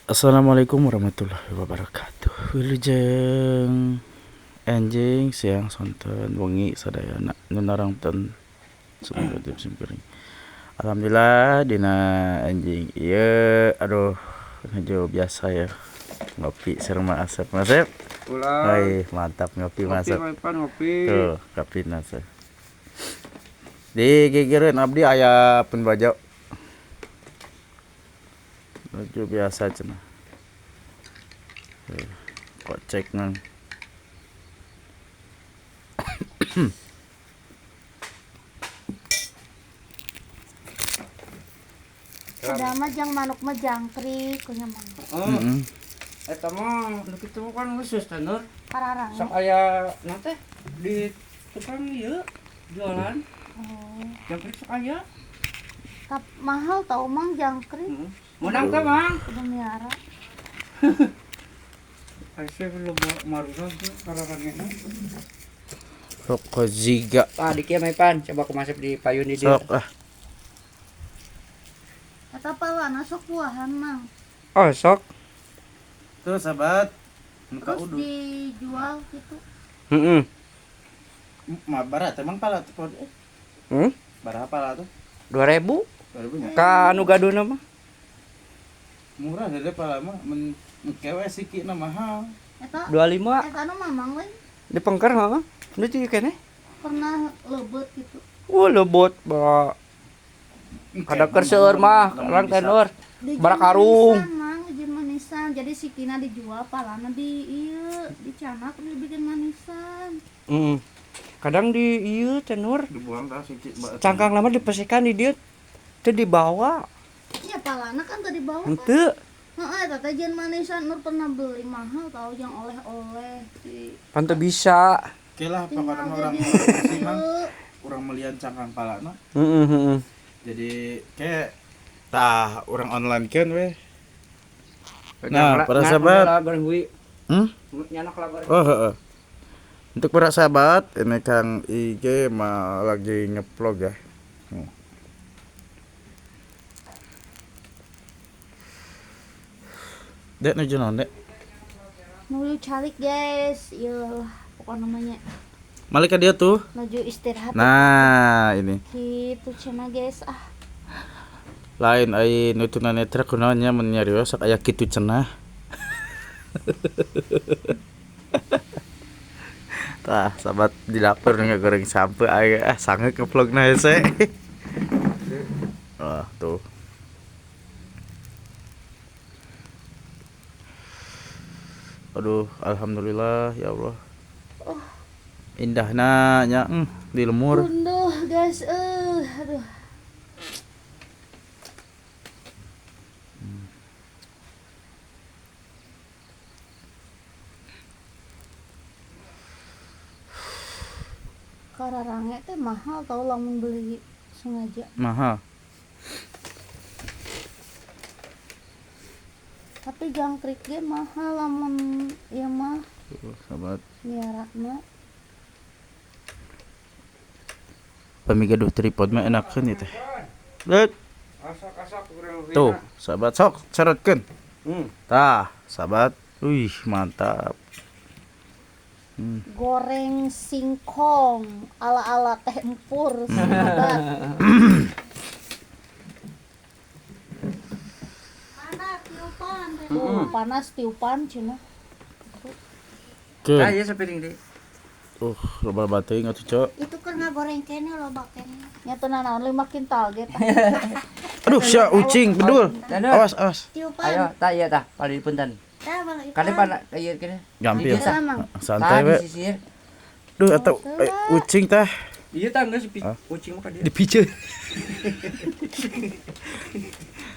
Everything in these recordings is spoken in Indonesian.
Assalamualaikum warahmatullahi wabarakatuh. Wilujeng anjing siang sonten wengi sadayana nunarangten semoga tim simkuring. Alhamdulillah dina anjing ieu aduh ngajo biasa ya. Ngopi sareng Asep. Asep. Ulah. Hai, mantap ngopi Asep. Ngopi. Tuh, kopi Asep. Di gigireun abdi aya penbaja. Ngajo biasa cenah. Kok cek nang Ada mah jang manuk mah jangkrik kunya mah. Heeh. Eta mah nu kitu kan khusus teh Nur. Pararang. Sok aya nanti di tukang ieu jualan. Oh. Jangkrik sok aya. Tap mahal tau mang jangkrik. Heeh. Menang teh, Mang. Kudu miara. Aisyah lu marusan tuh kararangena. rokok ziga. Ah, di kieu pan, coba aku masuk di payun di dieu. Sok ah. Eta pawana sok buahan mang. Oh, sok. Tuh sahabat. Muka Terus udut. dijual gitu. Heeh. Barat emang pala tuh. Berapa pala tuh? 2000 2000 nya. ka anu gaduna mah. Murah deh pala mah men kewe sikina mahal. Eta 25 eta nu mamang we di pengker mah. Nu teh keneh. pernah lebet gitu. Lebot ba. Kada kerseur mah, karang teh Nur. Barak karung. Manisan, mang dijieun manisan. Jadi sikina dijual palana di ieu dicanak dibikin manisan. Kadang di ieu teh Nur. Dibuang dah sikit. Cangkang lama dipesikan di dieu. Teu dibawa. Iya palana kan tadi bawa kan. Henteu. Heeh, eta teh jeung manisan Nur pernah beli mahal tahu yang oleh-oleh di Pan teu bisa. Oke lah tinggal pokoknya orang jadi sih mah urang melian cangkang palana. Heeh. Jadi kayak tah orang online kan weh. Nah, para sahabat. Nyanak lah bareng. Oh, heeh. Untuk para sahabat, ini Kang IG mah lagi nge-vlog ya. Dek nuju naon, Dek? menuju calik guys. Iyalah pokok namanya Malik ka dia tuh. menuju istirahat. Nah, ini. Gitu cenah guys. Lain ai nu tunanetra kunaon nya mun nyarios aya kitu cenah. Tah, sahabat di dapur ngegoreng sampe aya sangeuk nge-vlogna hese. Ah, tuh. Aduh, alhamdulillah ya Allah. Indahna nya di lemur. Unduh guys. Aduh. Kararange teh mahal tau lamun beli sengaja. Mahal. Tapi jangkrik ge mahal lamun ieu mah Tuh, sahabat. miara mah. Pamigaduh tripod mah enakeun ieu teh. Lihat. Asak-asak Tuh, sahabat sok cerotkeun. Tah, sahabat. Wih, mantap. Goreng singkong ala-ala teh empur sahabat. Panas tiupan. Panas tiupan cenah. Keun. Ah, ieu sapiring deui. Loba bateuing atuh, Cok. Itu kan ngagoreng kene loba kene. Nya teu naon 5 kintal ge tah. Aduh, sia ucing bedul. Danur. Awas, awas. Tiupan. Ayo, tah ieu tah, pali punten. Tah bang ikan. Kade pana ieu kene. Gampil. Tah, Mang. Santai we. Sisir. Duh, atuh ucing tah Ieu tah geus kucing mah ka dieu. dipiceun.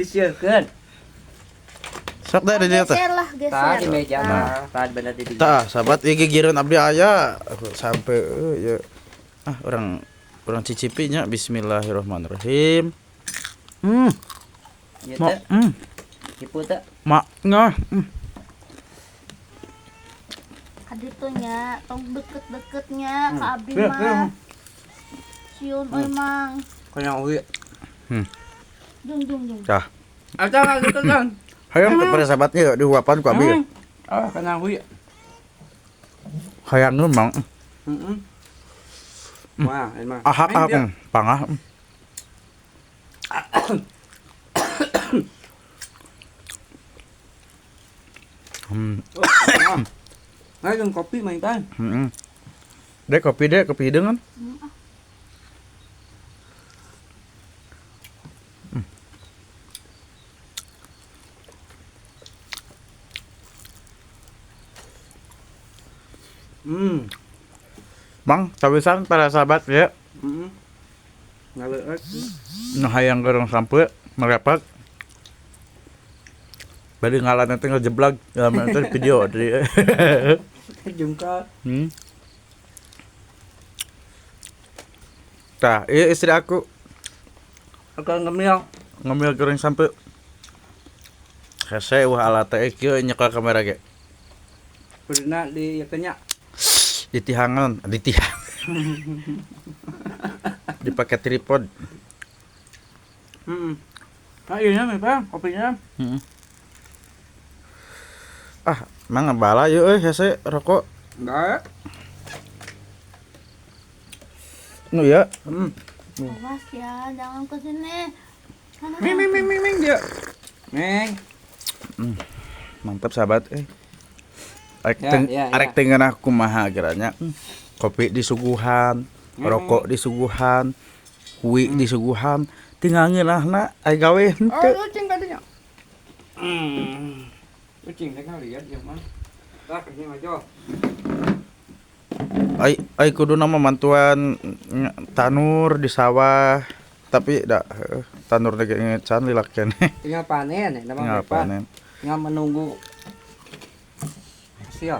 Disieurkeun. Sok dah di dieu teh. Geser lah, Tah di geser. meja mah, tah bener di dieu. Tah, sahabat ieu gigireun abdi aya sampai ya. Orang cicipi nya bismillahirrahmanirrahim. Ieu Mak, teh kipu teh. mak ngah. Kaditu nya tong deket-deketnya ka abdi mah. Siun euy mang. Kanya uwi. Jung. Tah. Ata gitu kan. Hayang kepada sahabatnya di uapan ku abi. Ah, kana huy. Hayang memang Wah, ini mah. ahak pangah. Ngay gần kopi mày ta. Dek kopi hidung kan. Bang, tawisan para sahabat ya. Ngaleut. Nah hayang gerong sampai merepek. Bari ngalan teh ngejeblag dalam itu video dari. Jungka. Tah, iya istri aku Akan ngemil. gerong sampai. Hese wah alat teh kieu nyekel kamera ge. Pernah di yakanya. Ditihangan. Dipakai tripod. Ah, iya nih, Bang, kopinya. Ah, mang bala yeuh hese rokok. Enggak. Nu ya. Awas ya, jangan kesini. Ming dia. Ming. Mantap sahabat Arek Ya. teu ngeunah kumaha geranya. Kopi disuguhan, rokok disuguhan, kuwi disuguhan, tinggal ngeunahna aya gawe henteu. Oh, kucing tadinya. Kucing teh lihat ya, Mas. Dah, ini aja. Ai kudu nama mantuan tanur di sawah, tapi da tanur ge ngecan lilak keneh. Tinggal panen ya, Tinggal panen. Tinggal menunggu hasil.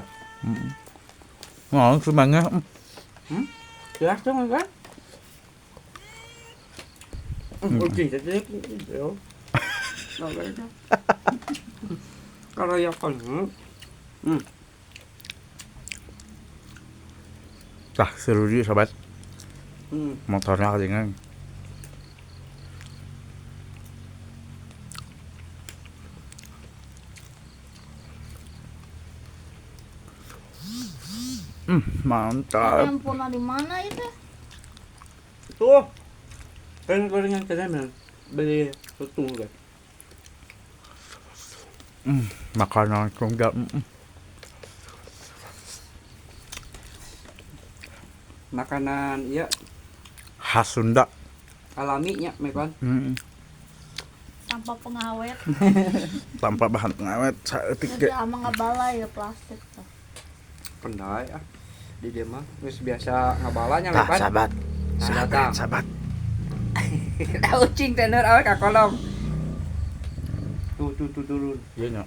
Mau semangat. Jelas dong kan? Kucing tadi yo. Kalau ya kan. Tah seru dia sahabat. Motornya kelingan. Mantap. Yang pernah di mana itu? Tuh. Kan gorengan keren beli tutung kan. Makanan tunggal. Makanan ya Khas Sunda. alaminya, Mepan. Tanpa pengawet. Tanpa bahan pengawet saeutik Jadi ge. ama ngabalai ya plastik tuh. Pendai ah. Di dia mah geus biasa ngabalanya, Tah Mepan. sahabat. Datang. Sahabat. Ucing tener awe ka kolong. Tuh turun. Iya nya.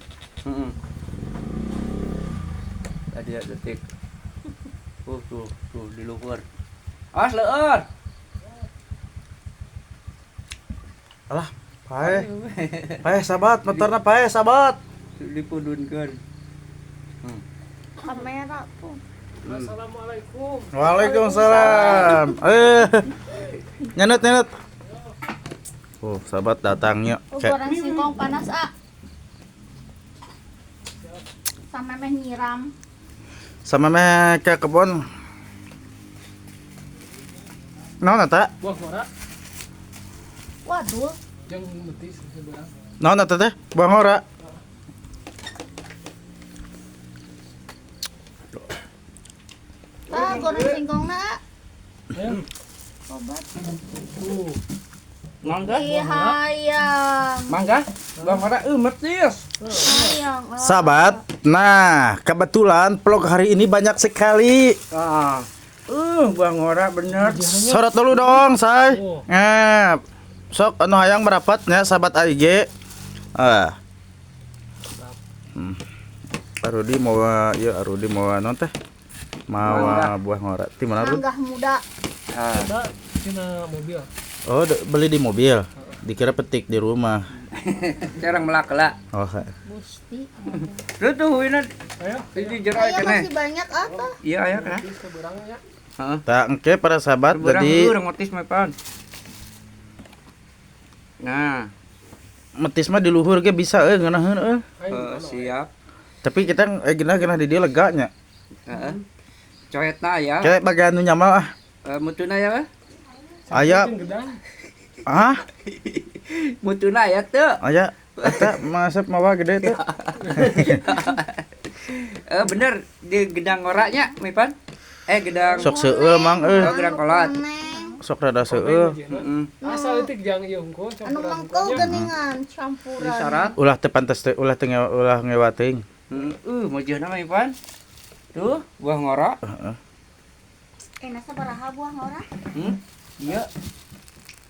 Tadi ada detik. Tuh di luhur. Awas leueur. Alah, pae sahabat, motorna pae sahabat. Dipudunkeun. Kamera tuh. Waalaikumsalam. Nyanut. Oh, sahabat datangnya. Goreng singkong panas sama meh nyiram. Sama meh ke kebon. Naon eta? Buah ngora Waduh, yang betis seberang. Naon eta teh? Buah ngora. goreng singkong Ya. obat. Tuh. Mangga? Hayang. Mangga? Bang ora metis. Hayang. Sahabat, nah kebetulan vlog hari ini banyak sekali. Ah. Bang ora bener. Sorot dulu dong, say. Oh. Sok anu hayang merapatnya sahabat AIG. Arudi mau Arudi mau non teh. Mau buah ngora. Di mana, Rud? Manggah muda. Ada cina mobil. Oh, beli di mobil. Dikira petik di rumah. Cerang melakela. Oh, Gusti. Tuh ini Ayo, ini jero Aya keneh. masih banyak apa? Iya aya kan. betis seberang ya. Heeh. tak engke para sahabat Berang jadi urang otis Mepan. Nah, metis mah di luhur ge bisa ngeunaheun Siap. Tapi kita gina di dia leganya. Heeh. Coetna ya. Kayak bagian nu nyamal Mutuna ya. aya Gedang. Mutuna ya teu. aya eta masep mawa gede teh. Bener di gedang ngoraknya, Mipan. Gedang Sok seueul mang gedang kolot. Neng. sok rada seueul. Heeh. Asal itu jangan ieu hungkul Anu campuran mangkal hungkulnya. geningan campuran. Syarat. Ulah teu pantes teh ulah teu ulah ngewa teuing. Mojeuna mah Mipan. Tuh, buah ngorok. Nasa baraha buah ngora? Iya.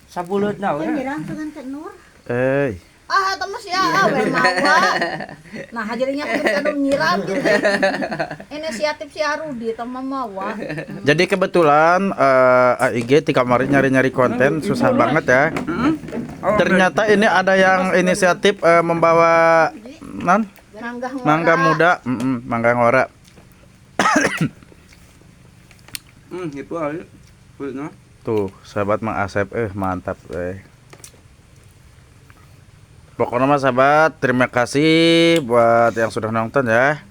Sabuleutna we. Pirang dengan Teh Nur. Eta mah sia awe mawa. Nah, jadinya kudu nyiram gitu. Inisiatif si Arudi teh mah mawa. Jadi kebetulan AIG di kamar nyari-nyari konten susah banget ya. Ternyata ini ada yang inisiatif membawa mangga muda, mangga ngora. Itu aja. Kulitna. Tuh, sahabat Mang Asep mantap Pokoknya mah sahabat, terima kasih buat yang sudah nonton ya.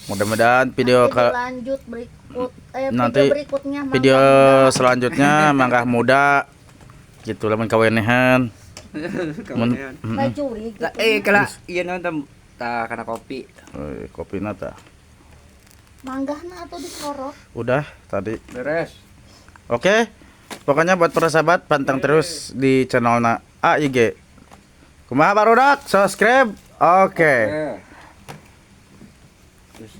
Mudah-mudahan video lanjut berikut nanti video berikutnya video selanjutnya mangga muda gitu lamun kawenehan. Bajuri gitu. Kala ieu nonton tah kana kopi. Kopi nata. Manggahna atau disorot? Udah tadi. Beres. Oke. Pokoknya buat para sahabat pantang terus di channelna AIG. Kumaha barudak? Subscribe. Oke. Terus